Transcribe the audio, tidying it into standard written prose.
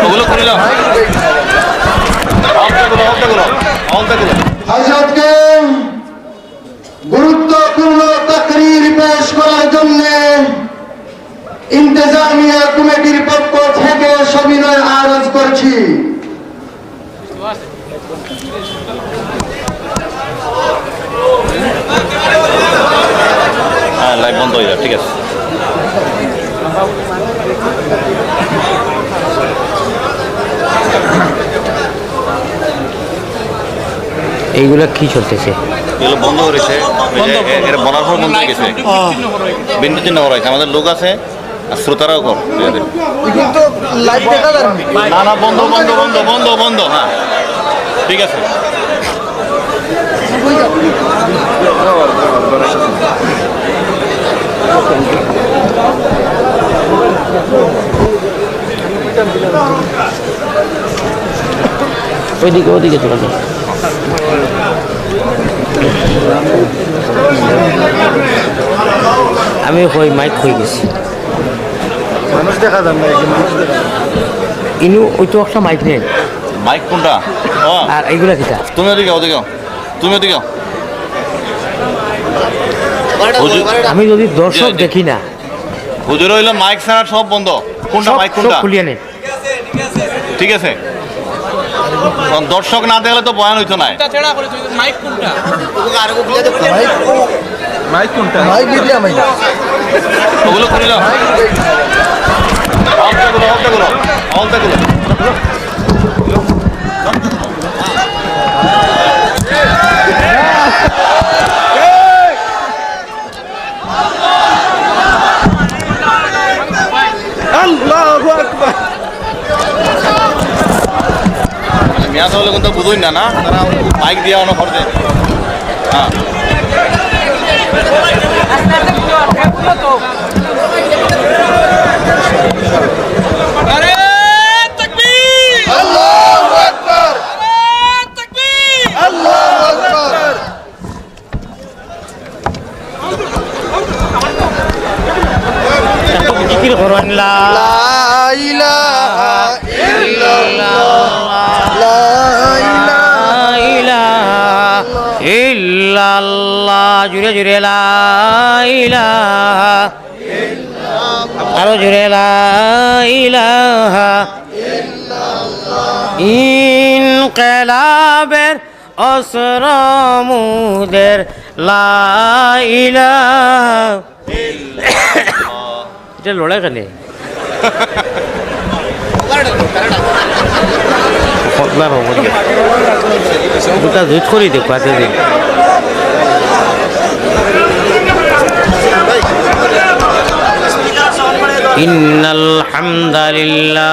ওগুলো করে নাও। আজকে গুরুত্বপূর্ণ তাকরীর পেশ করার জন্য ইন্তেজামিয়া কমিটির পক্ষ থেকে সবিনয় আরজ করছি। হ্যাঁ, লাইভ বন্ধ হয়ে যাবে, ঠিক আছে। এইগুলা কি চলতেছে? এগুলো বন্ধ করেছে, এটা বলার পর বন্ধ হয়ে গেছে, বিন্দু চিহ্ন করা হয়েছে। আমাদের লোক আছে আর শ্রোতারাও কর, কিন্তু লাইভ দেখা যাবে না না, বন্ধ বন্ধ বন্ধ বন্ধ বন্ধ। হ্যাঁ, ঠিক আছে। ওইদিকে ওইদিকে চলে যাও। আমি হই মাইক হয়ে গেছি, মানুষ দেখা যাবে না, মানুষ দেখা ইনু ওই তো একটা মাইক নেই। মাইক কোনটা? ও, আর এইগুলা কিটা? তুমি ওদিকে ওদিকে তুমি ওদিকে। আমি যদি দর্শক দেখি না, হুজুর হইলো মাইক ছাড়া সব বন্ধ। কোনটা মাইক কোনটা? খুলিয়ে নেই, ঠিক আছে। দর্শক না দেখলে তো বয়ান হইতো না। মাইক কোনটা? মাইক মিডিয়া মাইক ওগুলো করে নাও। আল্লাহু আকবার। মিয়া তাহলে কিন্তু বুঝুই না, না তারা মাইক দিয়ে অনেক খরচে। হ্যাঁ, আল্লাহু আকবার। আল্লাহু আকবার। জিকির করেন লা লা ইলাহা ইল্লাল্লাহ। লা ইলাহা ইল্লাল্লাহ। জুড়ে জুড়ে লা ইলাহা, আরো জুড়ে লা ইলাহা ইনকিলাবের অসরমুদের লা ইলাহা। এটা লড়াই কেন? দুটা জুত করি দেখো আছে দিন। ইন্নাল হামদালিল্লাহ